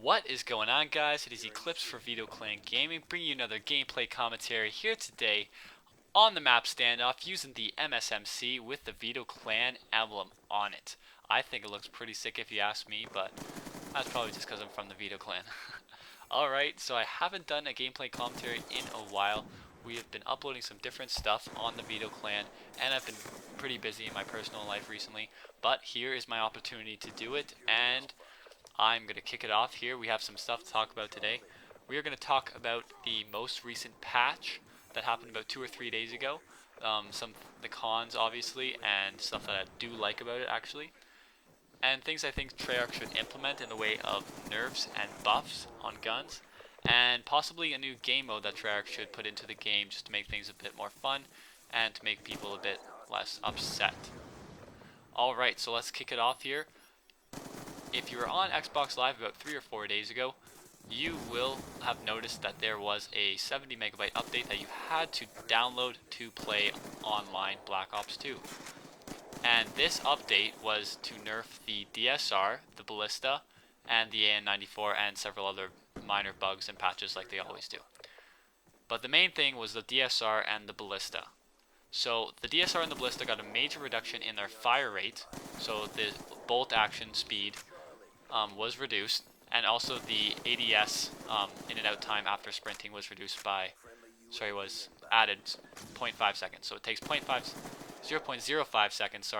What is going on, guys? It is Eclipse for VeTo Clan Gaming, bringing you another gameplay commentary here today on the map standoff using the MSMC with the VeTo Clan emblem on it. I think it looks pretty sick if you ask me, but that's probably just because I'm from the VeTo Clan. Alright, so I haven't done a gameplay commentary in a while. We have been uploading some different stuff on the VeTo Clan, and I've been pretty busy in my personal life recently, but here is my opportunity to do it, and I'm going to kick it off here. We have some stuff to talk about today. We are going to talk about the most recent patch that happened about 2 or 3 days ago. The cons, obviously, and stuff that I do like about it, actually. And things I think Treyarch should implement in the way of nerfs and buffs on guns. And possibly a new game mode that Treyarch should put into the game just to make things a bit more fun and to make people a bit less upset. Alright, so let's kick it off here. If you were on Xbox Live about 3 or 4 days ago, you will have noticed that there was a 70 megabyte update that you had to download to play online Black Ops 2. And this update was to nerf the DSR, the Ballista, and the AN94 and several other minor bugs and patches like they always do. But the main thing was the DSR and the Ballista. So the DSR and the Ballista got a major reduction in their fire rate, so the bolt action speed was reduced, and also the ADS in and out time after sprinting was reduced by, was added 0.5 seconds. So it takes 0.05 seconds,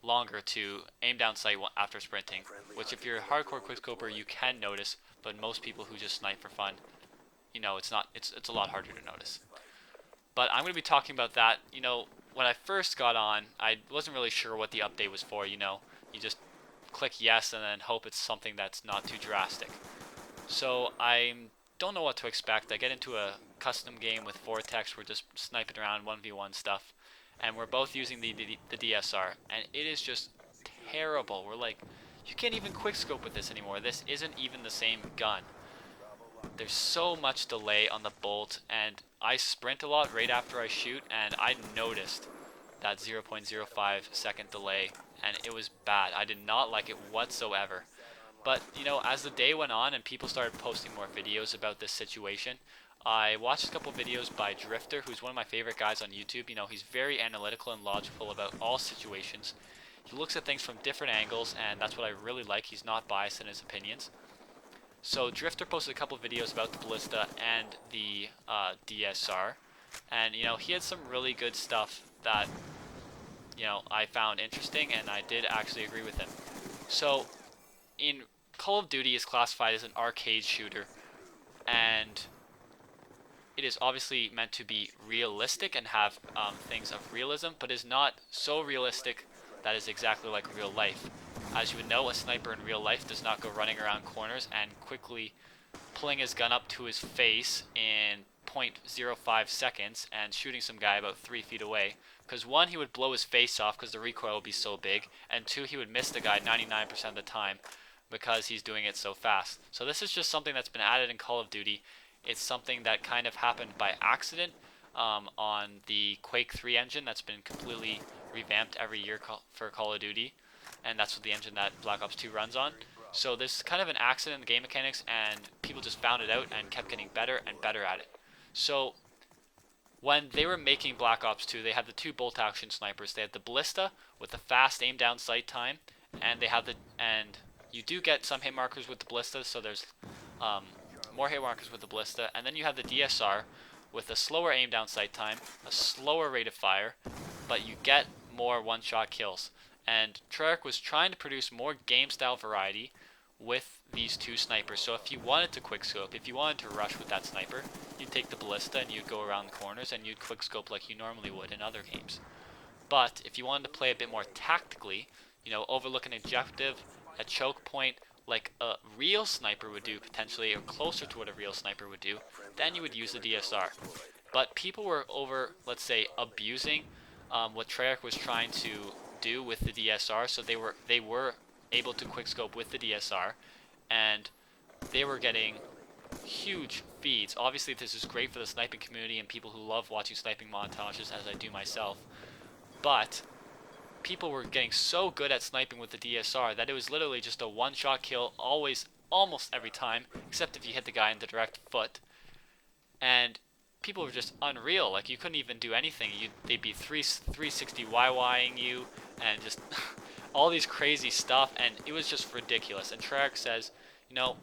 longer to aim down sight after sprinting, which if you're a hardcore quickscoper you can notice, but most people who just snipe for fun, you know, it's a lot harder to notice. But I'm going to be talking about that. You know, when I first got on, I wasn't really sure what the update was for. You know, you just click yes and then hope it's something that's not too drastic. So I don't know what to expect. I get into a custom game with Vortex. We're just sniping around 1v1 stuff, and we're both using the DSR, and it is just terrible. We're like, you can't even quickscope with this anymore. This isn't even the same gun. There's so much delay on the bolt, and I sprint a lot right after I shoot, and I noticed that 0.05 second delay, and it was bad. I did not like it whatsoever. But, you know, as the day went on and people started posting more videos about this situation, I watched a couple videos by Drifter, who's one of my favorite guys on YouTube. You know, he's very analytical and logical about all situations. He looks at things from different angles, and that's what I really like. He's not biased in his opinions. So Drifter posted a couple videos about the Ballista and the DSR, and you know, he had some really good stuff that, you know, I found interesting, and I did actually agree with him. So in Call of Duty is classified as an arcade shooter, and it is obviously meant to be realistic and have things of realism, but is not so realistic that is exactly like real life. As you would know, a sniper in real life does not go running around corners and quickly pulling his gun up to his face in 0.05 seconds and shooting some guy about 3 feet away. Because one, he would blow his face off because the recoil would be so big, and two, he would miss the guy 99% of the time because he's doing it so fast. So this is just something that's been added in Call of Duty. It's something that kind of happened by accident on the Quake 3 engine that's been completely revamped every year for Call of Duty, and that's what the engine that Black Ops 2 runs on. So this is kind of an accident in the game mechanics, and people just found it out and kept getting better and better at it. So when they were making Black Ops 2, they had the two bolt action snipers. They had the Ballista with the fast aim down sight time, and you do get some hit markers with the Ballista, so there's more hit markers with the Ballista, and then you have the DSR with a slower aim down sight time, a slower rate of fire, but you get more one-shot kills. And Treyarch was trying to produce more game style variety with these two snipers. So if you wanted to quickscope, if you wanted to rush with that sniper, you'd take the Ballista and you'd go around the corners and you'd quickscope like you normally would in other games. But if you wanted to play a bit more tactically, you know, overlook an objective, a choke point, like a real sniper would do potentially, or closer to what a real sniper would do, then you would use the DSR. But people were let's say, abusing what Treyarch was trying to do with the DSR, so they were able to quickscope with the DSR, and they were getting huge feeds. Obviously this is great for the sniping community and people who love watching sniping montages, as I do myself, but people were getting so good at sniping with the DSR that it was literally just a one-shot kill, always almost every time, except if you hit the guy in the direct foot. And people were just unreal. Like, you couldn't even do anything. They'd be 360 YYing you and just all these crazy stuff, and it was just ridiculous. And Treyarch says, you know,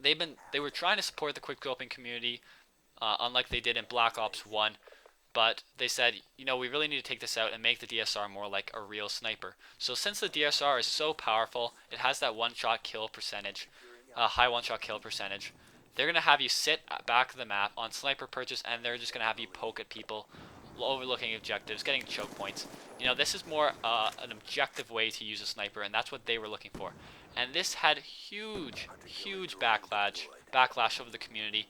they were trying to support the quickscoping community, unlike they did in Black Ops 1, but they said, you know, we really need to take this out and make the DSR more like a real sniper. So since the DSR is so powerful, it has that one-shot kill percentage, high one-shot kill percentage, they're going to have you sit at back of the map on sniper perches, and they're just going to have you poke at people, overlooking objectives, getting choke points. You know, this is more an objective way to use a sniper, and that's what they were looking for. And this had huge backlash over the community.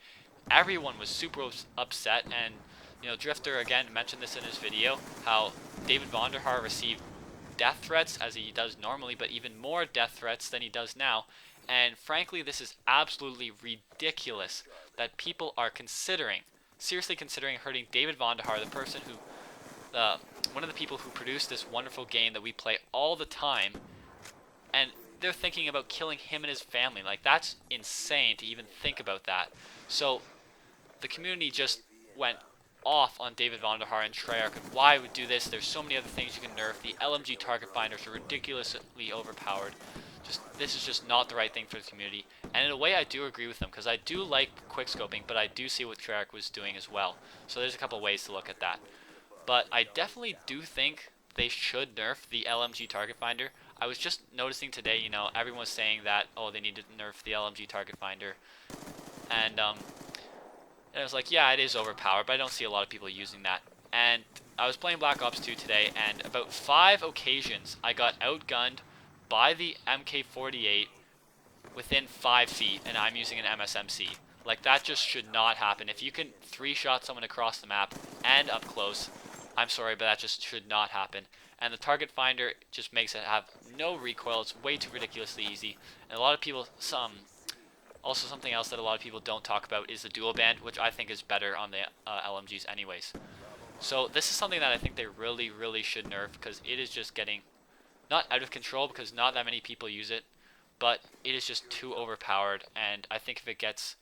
Everyone was super upset, and you know, Drifter again mentioned this in his video, how David Vonderhaar received death threats as he does normally, but even more death threats than he does now. And frankly, this is absolutely ridiculous that people are seriously considering hurting David Vonderhaar, the person who, one of the people who produced this wonderful game that we play all the time, and they're thinking about killing him and his family. Like, that's insane to even think about that. So the community just went off on David Vonderhaar and Treyarch, and why would do this. There's so many other things you can nerf. The LMG target finders are ridiculously overpowered. This is just not the right thing for the community. And in a way, I do agree with them, because I do like quickscoping, but I do see what Treyarch was doing as well. So there's a couple ways to look at that. But I definitely do think they should nerf the LMG target finder. I was just noticing today, you know, everyone was saying that, oh, they need to nerf the LMG target finder. And I was like, yeah, it is overpowered, but I don't see a lot of people using that. And I was playing Black Ops 2 today, and about 5 occasions I got outgunned by the MK48 within 5 feet, and I'm using an MSMC. Like, that just should not happen. If you can 3-shot someone across the map and up close, I'm sorry, but that just should not happen. And the target finder just makes it have no recoil. It's way too ridiculously easy. And a lot of people, also something else that a lot of people don't talk about is the dual band, which I think is better on the LMGs anyways. So this is something that I think they really should nerf, because it is just getting not out of control, because not that many people use it, but it is just too overpowered. And I think if it gets,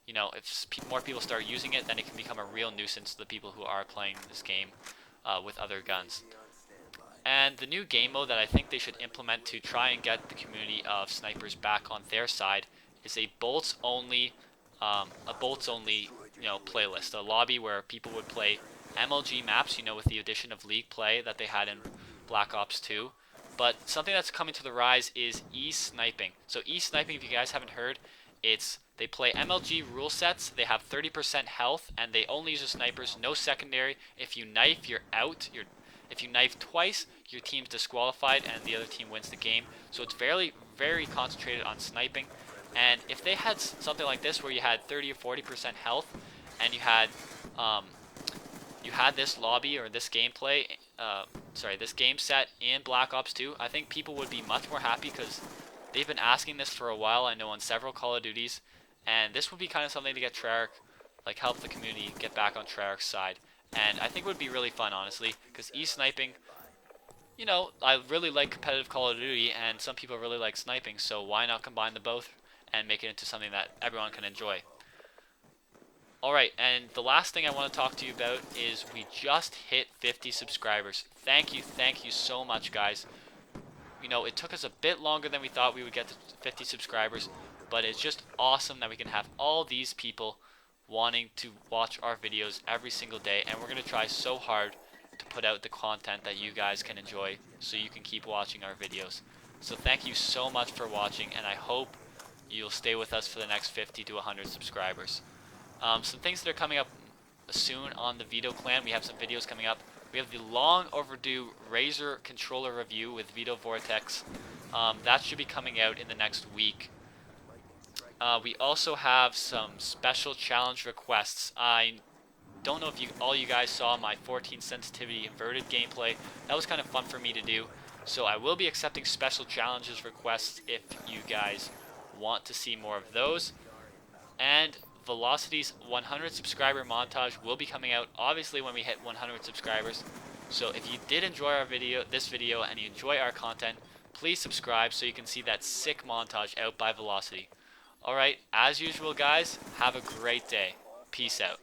you know, if more people start using it, then it can become a real nuisance to the people who are playing this game with other guns. And the new game mode that I think they should implement to try and get the community of snipers back on their side is a bolts only, you know, playlist, a lobby where people would play MLG maps, you know, with the addition of League play that they had in Black Ops 2. But something that's coming to the rise is e-sniping. So e-sniping, if you guys haven't heard, they play MLG rule sets, they have 30% health, and they only use the snipers, no secondary. If you knife, you're out. If you knife twice, your team's disqualified and the other team wins the game. So it's very concentrated on sniping. And if they had something like this where you had 30 or 40% health, and you had this lobby or this gameplay, this game set in Black Ops 2, I think people would be much more happy, because they've been asking this for a while, I know, on several Call of Duties, and this would be kind of something to get Treyarch, like, help the community get back on Treyarch's side. And I think it would be really fun, honestly, because e-sniping, you know, I really like competitive Call of Duty, and some people really like sniping, so why not combine the both and make it into something that everyone can enjoy. Alright, and the last thing I want to talk to you about is we just hit 50 subscribers. Thank you so much, guys. You know, it took us a bit longer than we thought we would get to 50 subscribers, but it's just awesome that we can have all these people wanting to watch our videos every single day, and we're going to try so hard to put out the content that you guys can enjoy so you can keep watching our videos. So thank you so much for watching, and I hope you'll stay with us for the next 50 to 100 subscribers. Some things that are coming up soon on the VeTo clan. We have some videos coming up. We have the long overdue Razer controller review with VeTo Vortex. That should be coming out in the next week. We also have some special challenge requests. I don't know if all you guys saw my 14 sensitivity inverted gameplay. That was kind of fun for me to do. So I will be accepting special challenges requests if you guys want to see more of those. And Velocity's 100 subscriber montage will be coming out obviously when we hit 100 subscribers. So if you did enjoy this video and you enjoy our content, please subscribe so you can see that sick montage out by Velocity. Alright, as usual guys, have a great day. Peace out.